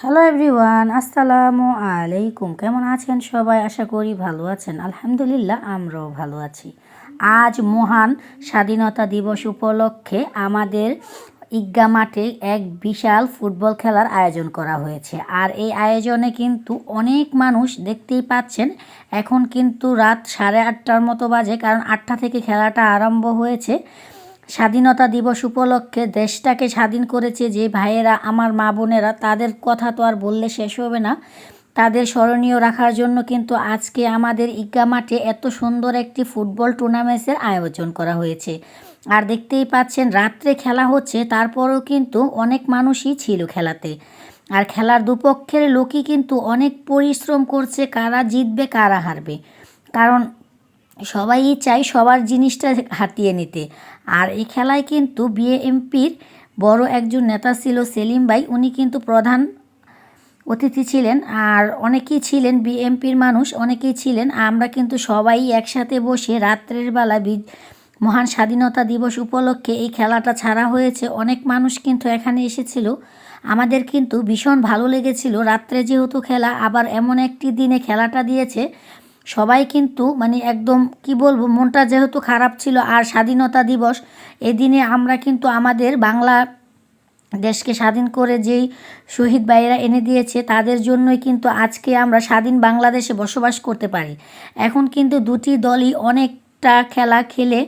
Hello everyone, আসসালামু আলাইকুম। কেমন আছেন সবাই? আশা করি ভালো আছেন। আলহামদুলিল্লাহ, আমরাও ভালো আছি। আজ মহান স্বাধীনতা দিবস উপলক্ষে আমাদের ঈদগাহ মাঠে এক বিশাল ফুটবল খেলার আয়োজন করা হয়েছে। আর এই আয়োজনে কিন্তু অনেক মানুষ, দেখতেই পাচ্ছেন এখন কিন্তু রাত 8:30টার মতো বাজে, কারণ 8টা থেকে খেলাটা আরম্ভ হয়েছে। স্বাধীনতা দিবস উপলক্ষে দেশটাকে স্বাধীন করেছে যে ভাইয়েরা, আমার মা বোনেরা, তাদের কথা তো আর বললে শেষ হবে না। তাদের স্মরণীয় রাখার জন্য কিন্তু আজকে আমাদের ঈদগাহ মাঠে এত সুন্দর একটি ফুটবল টুর্নামেন্টের আয়োজন করা হয়েছে। আর দেখতেই পাচ্ছেন রাত্রে খেলা হচ্ছে, তারপরেও কিন্তু অনেক মানুষই ছিল খেলাতে। আর খেলার দুপক্ষের লোকই কিন্তু অনেক পরিশ্রম করছে, কারা জিতবে কারা হারবে, কারণ সবাই চাই সবার জিনিসটা হাতিয়ে নিতে। আর এই খেলায় কিন্তু বিএনপির বড় একজন নেতা ছিল সেলিম ভাই, উনি কিন্তু প্রধান অতিথি ছিলেন। আর অনেকেই ছিলেন বিএনপির মানুষ, অনেকেই ছিলেন। আমরা কিন্তু সবাই একসাথে বসে রাত্রের বেলা মহান স্বাধীনতা দিবস উপলক্ষে এই খেলাটা ছাড়া হয়েছে। অনেক মানুষ কিন্তু এখানে এসেছিল, আমাদের কিন্তু ভীষণ ভালো লেগেছিল। রাত্রে যেহেতু খেলা, আবার এমন একটি দিনে খেলাটা দিয়েছে, সবাই কিন্তু মানে একদম কি বলবো, মনটা যেহেতু খারাপ ছিল। আর স্বাধীনতা দিবস এদিনে আমরা কিন্তু আমাদের বাংলা দেশকে স্বাধীন করে যেই শহীদ ভাইয়েরা এনে দিয়েছে, তাদের জন্যই কিন্তু আজকে আমরা স্বাধীন বাংলাদেশে বসবাস করতে পারি। এখন কিন্তু দুটি দলই অনেকটা খেলা খেলে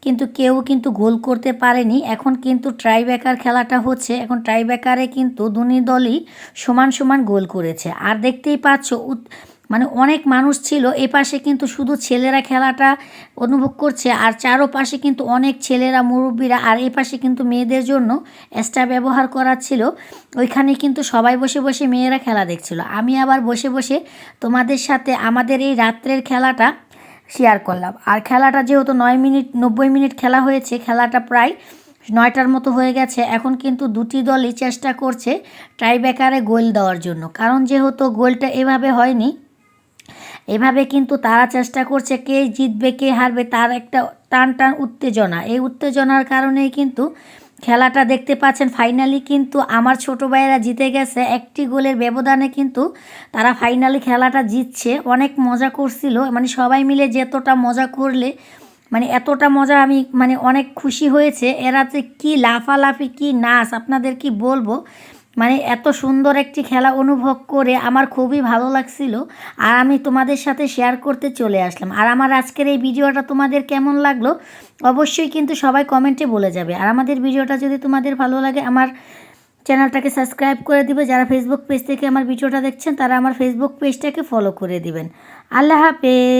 কিন্তু কেউ কিন্তু গোল করতে পারেনি। এখন কিন্তু ট্রাইব্রেকার খেলাটা হচ্ছে, এখন ট্রাইব্রেকারে কিন্তু দুই দলই সমান সমান গোল করেছে। আর দেখতেই পাচ্ছ মানে অনেক মানুষ ছিল। এপাশে কিন্তু শুধু ছেলেরা খেলাটা অনুভব করছে, আর চারোপাশে কিন্তু অনেক ছেলেরা, মুরব্বীরা। আর এপাশে কিন্তু মেয়েদের জন্য এক্সট্রা ব্যবহার করা ছিল, ওইখানে কিন্তু সবাই বসে বসে মেয়েরা খেলা দেখছিল। আমি আবার বসে বসে তোমাদের সাথে আমাদের এই রাত্রের খেলাটা শেয়ার করলাম। আর খেলাটা যেহেতু 90 মিনিট খেলা হয়েছে, খেলাটা প্রায় 9টার মতো হয়ে গেছে। এখন কিন্তু দুটি দলই চেষ্টা করছে টাইব্রেকারে গোল দেওয়ার জন্য, কারণ যেহেতু গোলটা এভাবে হয়নি, এভাবে কিন্তু তারা চেষ্টা করছে কে জিতবে কে হারবে, তার একটা টান টান উত্তেজনা। এই উত্তেজনার কারণেই কিন্তু খেলাটা দেখতে পাচ্ছেন। ফাইনালি কিন্তু আমার ছোটো ভাইয়েরা জিতে গেছে, একটি গোলের ব্যবধানে কিন্তু তারা ফাইনালি খেলাটা জিতছে। অনেক মজা করছিল, মানে সবাই মিলে যতটা মজা করলে, মানে এতটা মজা, আমি মানে অনেক খুশি হয়েছে। এরা যে কী লাফালাফি, কী নাচ, আপনাদের কি বলবো, মানে এত সুন্দর একটি খেলা অনুভব করে আমার খুবই ভালো লাগছিল। আর আমি তোমাদের সাথে শেয়ার করতে চলে আসলাম। আর আমার আজকের এই ভিডিওটা তোমাদের কেমন লাগলো অবশ্যই কিন্তু সবাই কমেন্টে বলে যাবে। আর আমাদের ভিডিওটা যদি তোমাদের ভালো লাগে, আমার চ্যানেলটাকে সাবস্ক্রাইব করে দিবে। যারা ফেসবুক পেজ থেকে আমার ভিডিওটা দেখছেন, তারা আমার ফেসবুক পেজটাকে ফলো করে দিবেন। আল্লাহ হাফেজ।